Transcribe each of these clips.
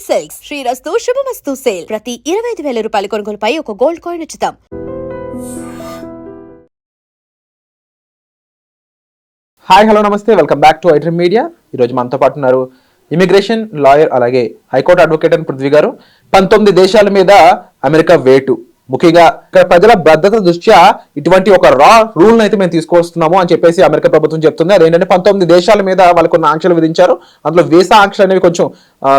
Silks శ్రీరస్తు శుభమస్తు sale ప్రతి 25,000 రూపాయల కొనుగోలుపై ఒక గోల్డ్ కాయిన్ ఉచితం. హాయ్ హలో నమస్తే, welcome back to iDream media. ఈరోజు మనతో పాటు ఉన్నారు ఇమిగ్రేషన్ లాయర్ అలాగే హైకోర్టు అడ్వకేట్ అని పృథ్వీ గారు. 19 దేశాల మీద అమెరికా వేటు, ముఖ్యంగా ఇక్కడ ప్రజల భద్రత దృష్ట్యా ఇటువంటి ఒక రా రూల్ అయితే మేము తీసుకొస్తున్నాము అని చెప్పేసి అమెరికా ప్రభుత్వం చెప్తుంది. అదేంటంటే 19 దేశాల మీద వాళ్ళు కొన్ని ఆంక్షలు విధించారు. అందులో వీసా ఆంక్షలు అనేవి కొంచెం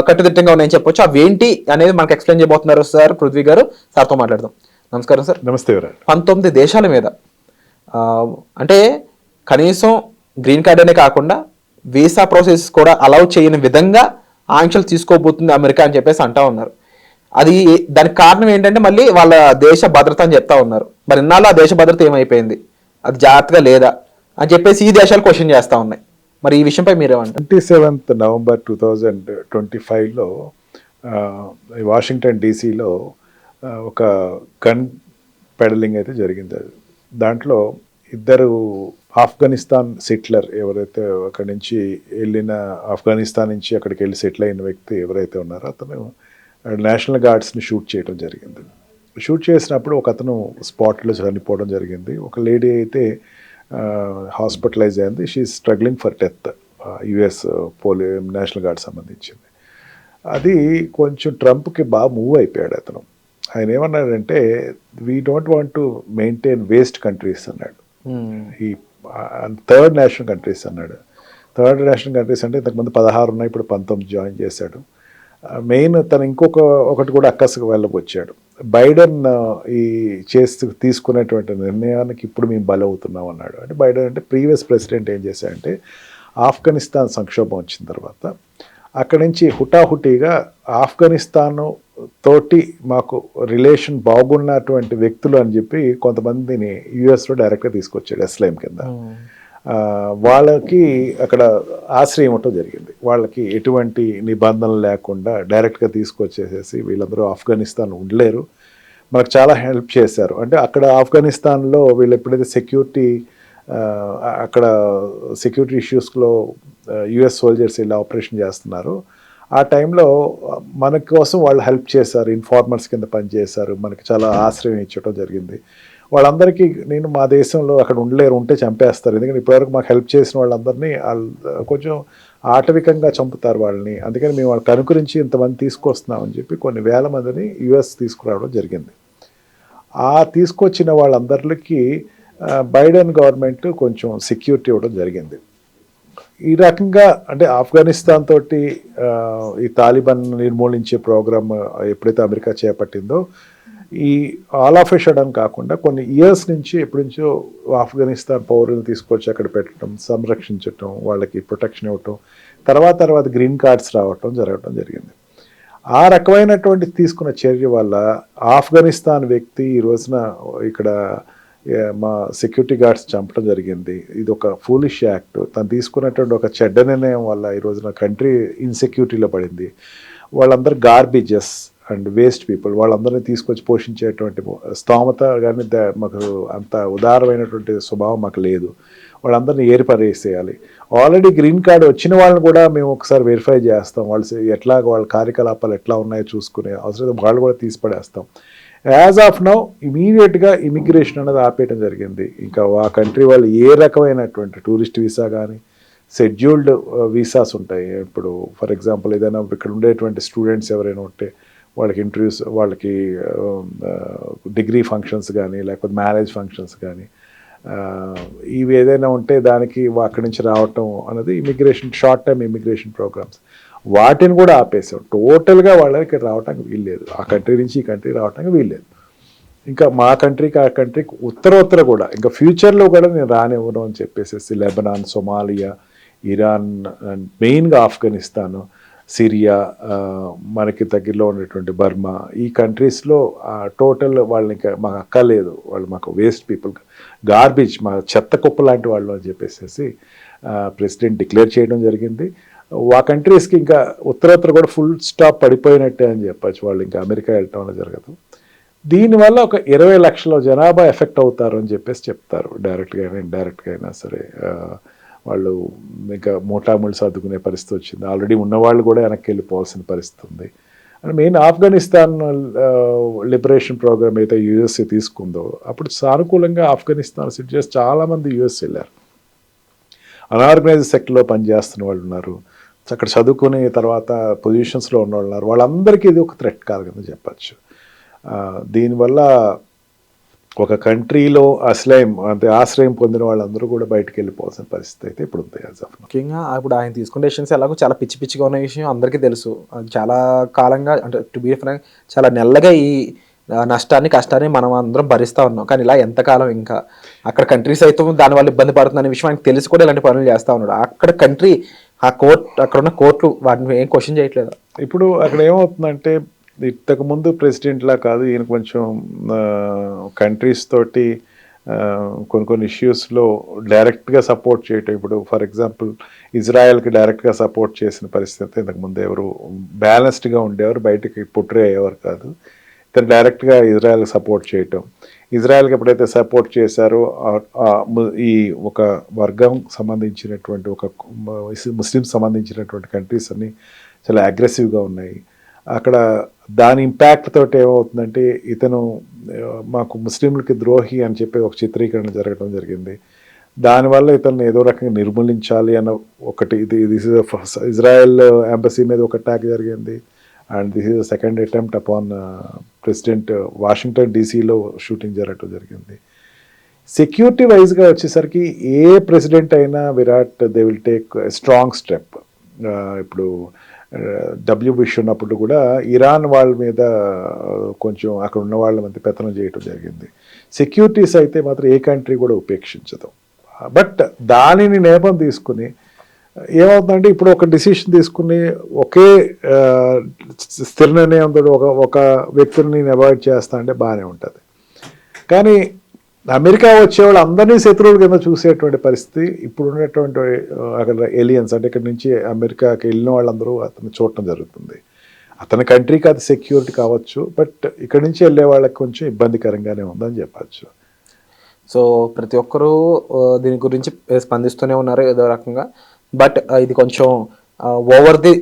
కట్టుదిట్టంగా ఉన్నాయని చెప్పొచ్చు. అవేంటి అనేది మనకు ఎక్స్ప్లెయిన్ చేయబోతున్నారు సార్ పృథ్వీ గారు. సార్తో మాట్లాడదాం. నమస్కారం సార్. నమస్తే. 19 దేశాల మీద అంటే కనీసం గ్రీన్ కార్డ్ అనే కాకుండా వీసా ప్రాసెస్ కూడా అలౌ చేయని విధంగా ఆంక్షలు తీసుకోబోతుంది అమెరికా అని చెప్పేసి అంటా ఉన్నారు. అది దానికి కారణం ఏంటంటే మళ్ళీ వాళ్ళ దేశ భద్రత అని చెప్తా ఉన్నారు. మరి ఇన్నాళ్ళు ఆ దేశ భద్రత ఏమైపోయింది, అది జాగ్రత్తగా లేదా అని చెప్పేసి ఈ దేశాలు క్వశ్చన్ చేస్తూ ఉన్నాయి. మరి ఈ విషయంపై మీరేమంటారు? 27 నవంబర్ 2025లో వాషింగ్టన్ డీసీలో ఒక గన్ పెడలింగ్ అయితే జరిగింది. దాంట్లో ఇద్దరు ఆఫ్ఘనిస్తాన్ సెటిలర్ ఎవరైతే అక్కడి నుంచి వెళ్ళిన, ఆఫ్ఘనిస్తాన్ నుంచి అక్కడికి వెళ్ళి సెటిల్ అయిన వ్యక్తి ఎవరైతే ఉన్నారో అతను నేషనల్ గార్డ్స్ని షూట్ చేయడం జరిగింది. షూట్ చేసినప్పుడు ఒక అతను స్పాట్లో చనిపోవడం జరిగింది. ఒక లేడీ అయితే హాస్పిటలైజ్ అయింది. She struggling for death. US national guard సంబంధించింది. అది కొంచెం ట్రంప్కి బాగా మూవ్ అయిపోయాడు అతను. ఆయన ఏమన్నాడంటే we don't want to maintain waste countries అన్నాడు. ఈ థర్డ్ నేషనల్ కంట్రీస్ అన్నాడు. థర్డ్ నేషనల్ కంట్రీస్ అంటే ఇంతకుముందు 16 ఉన్నాయి, ఇప్పుడు 19 జాయిన్ చేశాడు. మెయిన్ తను ఒకటి కూడా అక్కసుకు వెళ్ళబోచ్చాడు. బైడెన్ ఈ తీసుకునేటువంటి నిర్ణయానికి ఇప్పుడు మేము బలవుతున్నాం అన్నాడు. అంటే బైడెన్ అంటే ప్రీవియస్ ప్రెసిడెంట్ ఏం చేశాడంటే ఆఫ్ఘనిస్తాన్ సంక్షోభం వచ్చిన తర్వాత అక్కడి నుంచి హుటాహుటీగా ఆఫ్ఘనిస్తాన్ తోటి మాకు రిలేషన్ బాగున్నటువంటి వ్యక్తులు అని చెప్పి కొంతమందిని యుఎస్లో డైరెక్ట్గా తీసుకొచ్చాడు ఎస్లైమ్ కింద. వాళ్ళకి అక్కడ ఆశ్రయం ఇవ్వటం జరిగింది. వాళ్ళకి ఎటువంటి నిబంధనలు లేకుండా డైరెక్ట్గా తీసుకొచ్చేసేసి వీళ్ళందరూ ఆఫ్ఘనిస్తాన్ ఉండలేరు, మనకు చాలా హెల్ప్ చేశారు. అంటే అక్కడ ఆఫ్ఘనిస్తాన్లో వీళ్ళు ఎప్పుడైతే అక్కడ సెక్యూరిటీ ఇష్యూస్లో యుఎస్ సోల్జర్స్ ఇలా ఆపరేషన్ చేస్తున్నారు, ఆ టైంలో మన కోసం వాళ్ళు హెల్ప్ చేశారు, ఇన్ఫార్మర్స్ కింద పనిచేశారు, మనకి చాలా ఆశ్రయం ఇచ్చడం జరిగింది. వాళ్ళందరికీ నేను మా దేశంలో అక్కడ ఉండలేరు, ఉంటే చంపేస్తారు, ఎందుకంటే ఇప్పటివరకు మాకు హెల్ప్ చేసిన వాళ్ళందరినీ కొంచెం ఆటవికంగా చంపుతారు వాళ్ళని, అందుకని మేము వాళ్ళకి అనుకరించి ఇంతమంది తీసుకొస్తున్నామని చెప్పి కొన్ని వేల మందిని యుఎస్ తీసుకురావడం జరిగింది. ఆ తీసుకొచ్చిన వాళ్ళందరికీ బైడెన్ గవర్నమెంట్ కొంచెం సెక్యూరిటీ ఇవ్వడం జరిగింది. ఈ రకంగా అంటే ఆఫ్ఘనిస్తాన్ తోటి ఈ తాలిబాన్ నిర్మూలించే ప్రోగ్రామ్ ఎప్పుడైతే అమెరికా చేపట్టిందో ఈ ఆల్ ఆఫ్ ఎ సడన్ కాకుండా కొన్ని ఇయర్స్ నుంచి ఎప్పటి నుంచో ఆఫ్ఘనిస్తాన్ పౌరులను తీసుకొచ్చి అక్కడ పెట్టడం, సంరక్షించటం, వాళ్ళకి ప్రొటెక్షన్ ఇవ్వటం, తర్వాత గ్రీన్ కార్డ్స్ జరగటం జరిగింది. ఆ రకమైనటువంటి తీసుకున్న చర్య వల్ల ఆఫ్ఘనిస్తాన్ వ్యక్తి ఈ రోజున ఇక్కడ మా సెక్యూరిటీ గార్డ్స్ చంపడం జరిగింది. ఇది ఒక ఫూలిష్ యాక్ట్. తను తీసుకున్నటువంటి ఒక చెడ్డ నిర్ణయం వల్ల ఈ రోజున కంట్రీ ఇన్సెక్యూరిటీలో పడింది. వాళ్ళందరూ గార్బేజెస్ అండ్ వేస్ట్ పీపుల్, వాళ్ళందరినీ తీసుకొచ్చి పోషించేటువంటి స్తోమత కానీ మాకు అంత ఉదారమైనటువంటి స్వభావం మాకు లేదు. వాళ్ళందరినీ ఏరిపరేసేయాలి. ఆల్రెడీ గ్రీన్ కార్డ్ వచ్చిన వాళ్ళని కూడా మేము ఒకసారి వెరిఫై చేస్తాం, వాళ్ళ కార్యకలాపాలు ఎట్లా ఉన్నాయో చూసుకునే అవసరం వాళ్ళు కూడా తీసిపడేస్తాం. యాజ్ ఆఫ్ నౌ ఇమీడియట్గా ఇమిగ్రేషన్ అనేది ఆపేయడం జరిగింది. ఇంకా ఆ కంట్రీ వాళ్ళు ఏ రకమైనటువంటి టూరిస్ట్ వీసా కానీ షెడ్యూల్డ్ వీసాస్ ఉంటాయి. ఇప్పుడు ఫర్ ఎగ్జాంపుల్ ఏదైనా ఇక్కడ ఉండేటువంటి స్టూడెంట్స్ ఎవరైనా ఉంటే వాళ్ళకి ఇంటర్వ్యూస్, వాళ్ళకి డిగ్రీ ఫంక్షన్స్ కానీ లేకపోతే మ్యారేజ్ ఫంక్షన్స్ కానీ ఇవి ఏదైనా ఉంటే దానికి అక్కడి నుంచి రావటం అనేది immigration, short time immigration programs, వాటిని కూడా ఆపేసాం. టోటల్గా వాళ్ళకి ఇక్కడ రావడానికి వీల్లేదు, ఆ కంట్రీ నుంచి ఈ కంట్రీ రావడానికి వీల్లేదు. ఇంకా మా కంట్రీకి ఆ కంట్రీకి ఉత్తర కూడా ఇంకా ఫ్యూచర్లో కూడా నేను రానివ్వను అని చెప్పేసి లెబనాన్, సొమాలియా, ఇరాన్ అండ్ మెయిన్గా ఆఫ్ఘనిస్తాను, సిరియా, మనకి దగ్గరలో ఉన్నటువంటి బర్మా, ఈ కంట్రీస్లో టోటల్ వాళ్ళని ఇంకా మాకు అక్కర్లేదు, వాళ్ళు మాకు వేస్ట్ పీపుల్, గార్బేజ్, మా చెత్త కుప్ప లాంటి వాళ్ళు అని చెప్పేసి ప్రెసిడెంట్ డిక్లేర్ చేయడం జరిగింది. ఆ కంట్రీస్కి ఇంకా ఉత్తర కూడా ఫుల్ స్టాప్ పడిపోయినట్టే అని చెప్పచ్చు. వాళ్ళు ఇంకా అమెరికా వెళ్ళటం అనేది జరగదు. దీనివల్ల ఒక 20 లక్షల జనాభా ఎఫెక్ట్ అవుతారు అని చెప్పేసి చెప్తారు. డైరెక్ట్గా అయినా ఇండైరెక్ట్గా అయినా సరే వాళ్ళు ఇంకా మోటాముళ్ళు సర్దుకునే పరిస్థితి వచ్చింది. ఆల్రెడీ ఉన్నవాళ్ళు కూడా వెనక్కి వెళ్ళిపోవాల్సిన పరిస్థితి ఉంది. And main Afghanistan liberation program అయితే యుఎస్ఏ తీసుకుందో అప్పుడు సానుకూలంగా ఆఫ్ఘనిస్తాన్ సిటిజన్స్ చాలామంది యుఎస్ వెళ్ళారు. అనార్గనైజ్డ్ సెక్టర్లో పనిచేస్తున్న వాళ్ళు ఉన్నారు, అక్కడ చదువుకునే తర్వాత పొజిషన్స్లో ఉన్న వాళ్ళు ఉన్నారు. వాళ్ళందరికీ ఇది ఒక థ్రెట్ కాదు కింద చెప్పచ్చు. దీనివల్ల ఒక కంట్రీలో ఆశ్రయం పొందిన వాళ్ళందరూ కూడా బయటకు వెళ్ళిపోవాల్సిన పరిస్థితి అయితే ఇప్పుడు ఉంది. ముఖ్యంగా ఇప్పుడు ఆయన తీసుకునే డెసిషన్స్ ఎలాగో చాలా పిచ్చి పిచ్చిగా ఉన్న విషయం అందరికీ తెలుసు. అది చాలా కాలంగా అంటే టు బీ ఫ్రాంక్ చాలా నెల్లగా ఈ నష్టాన్ని కష్టాన్ని మనం అందరం భరిస్తూ ఉన్నాం. కానీ ఇలా ఎంతకాలం ఇంకా అక్కడ కంట్రీస్ అయితే దానివల్ల ఇబ్బంది పడుతుందనే విషయం ఆయనకు తెలిసి కూడా ఇలాంటి పనులు చేస్తూ ఉన్నాడు. అక్కడ కంట్రీ అక్కడ ఉన్న కోర్టులు వాటిని ఏం క్వశ్చన్ చేయట్లేదు. ఇప్పుడు అక్కడ ఏమవుతుందంటే ఇంతకుముందు ప్రెసిడెంట్లా కాదు, ఈయన కొంచెం కంట్రీస్ తోటి కొన్ని ఇష్యూస్లో డైరెక్ట్గా సపోర్ట్ చేయటం. ఇప్పుడు ఫర్ ఎగ్జాంపుల్ ఇజ్రాయెల్కి డైరెక్ట్గా సపోర్ట్ చేసిన పరిస్థితి ఇంతకుముందు ఎవరు బ్యాలెన్స్డ్గా ఉండేవారు, బయటకి పుట్రే అయ్యేవారు కాదు. ఇతను డైరెక్ట్గా ఇజ్రాయెల్కి సపోర్ట్ చేయటం, ఇజ్రాయెల్కి ఎప్పుడైతే సపోర్ట్ చేశారో ఈ ఒక వర్గం సంబంధించినటువంటి ఒక ముస్లిం సంబంధించినటువంటి కంట్రీస్ అన్నీ చాలా అగ్రెసివ్గా ఉన్నాయి. అక్కడ దాని ఇంపాక్ట్ తోటి ఏమవుతుందంటే ఇతను మాకు ముస్లింలకి ద్రోహి అని చెప్పి ఒక చిత్రీకరణ జరగడం జరిగింది. దానివల్ల ఇతను ఏదో రకంగా నిర్మూలించాలి అన్న ఒకటి ఇజ్రాయెల్ ఎంబసీ మీద ఒక అటాక్ జరిగింది. And this is the second attempt upon president Washington డీసీలో షూటింగ్ జరగటం జరిగింది. సెక్యూరిటీ వైజ్గా వచ్చేసరికి ఏ ప్రెసిడెంట్ అయినా they will take strong step. ఇప్పుడు డబ్ల్యూ బుష్ ఉన్నప్పుడు కూడా ఇరాన్ వాళ్ళ మీద కొంచెం అక్కడ ఉన్న వాళ్ళ మధ్య పెత్తనం చేయటం జరిగింది. సెక్యూరిటీస్ అయితే మాత్రం ఏ కంట్రీ కూడా ఉపేక్షించదు. బట్ దానిని నేపం తీసుకుని ఏమవుతుందంటే ఇప్పుడు ఒక డిసిషన్ తీసుకుని ఒకే స్థిర నిర్ణయంతో ఒక వ్యక్తిని నేను అవాయిడ్ చేస్తా అంటే బాగానే ఉంటుంది. కానీ అమెరికా వచ్చేవాళ్ళు అందరినీ శత్రువుల కింద చూసేటువంటి పరిస్థితి ఇప్పుడు ఉన్నటువంటి అక్కడ ఏలియన్స్ అంటే ఇక్కడ నుంచి అమెరికాకి వెళ్ళిన వాళ్ళందరూ అతను చూడటం జరుగుతుంది. అతని కంట్రీకి అది సెక్యూరిటీ కావచ్చు, బట్ ఇక్కడ నుంచి వెళ్ళే వాళ్ళకి కొంచెం ఇబ్బందికరంగానే ఉందని చెప్పచ్చు. సో ప్రతి ఒక్కరూ దీని గురించి స్పందిస్తూనే ఉన్నారు ఏదో రకంగా. బట్ ఇది కొంచెం ఓవర్ ది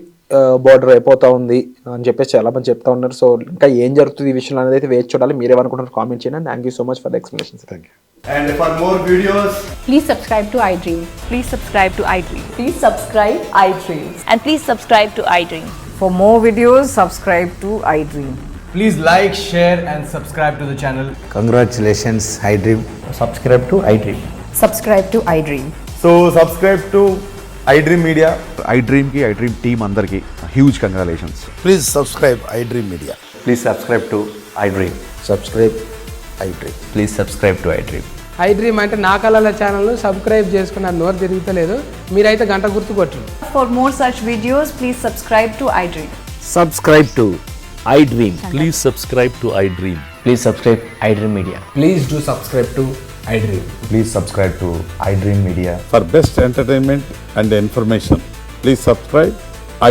బోర్డర్ అయిపోతూ ఉంది అని చెప్పేసి చాలా మంది చెప్తా ఉన్నారు. సో ఇంకా ఏం జరుగుతుంది ఈ విషయంలో అనేది అయితే వేచి చూడాలి. మీరేమనుకుంటున్నారు కామెంట్ చేయండి. Thank you so much for the explanations. Thank you. And for more videos, Please subscribe to iDream. Please subscribe to iDream. Please subscribe iDream. And please subscribe to iDream. For more videos, subscribe to iDream. please like, share and subscribe to the channel. Congratulations, iDream. Subscribe to iDream. Subscribe to iDream. So subscribe to iDream Media. iDream की iDream team अंदर की huge congratulations. Please subscribe iDream Media. Please subscribe to iDream. Subscribe iDream. Please subscribe to iDream. iDream అంటే నా కళల ఛానల్ను subscribe చేసుకున్న నోరు తిరుగుతలేదు, మీరైతే గంట గుర్తు కొట్టండి. For more such videos, please subscribe to iDream. Subscribe to iDream. Please subscribe to iDream. Please subscribe iDream Media. Please do subscribe to iDream. Please subscribe to iDream Media. For best entertainment and information, please subscribe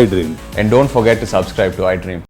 iDream. And don't forget to subscribe to iDream.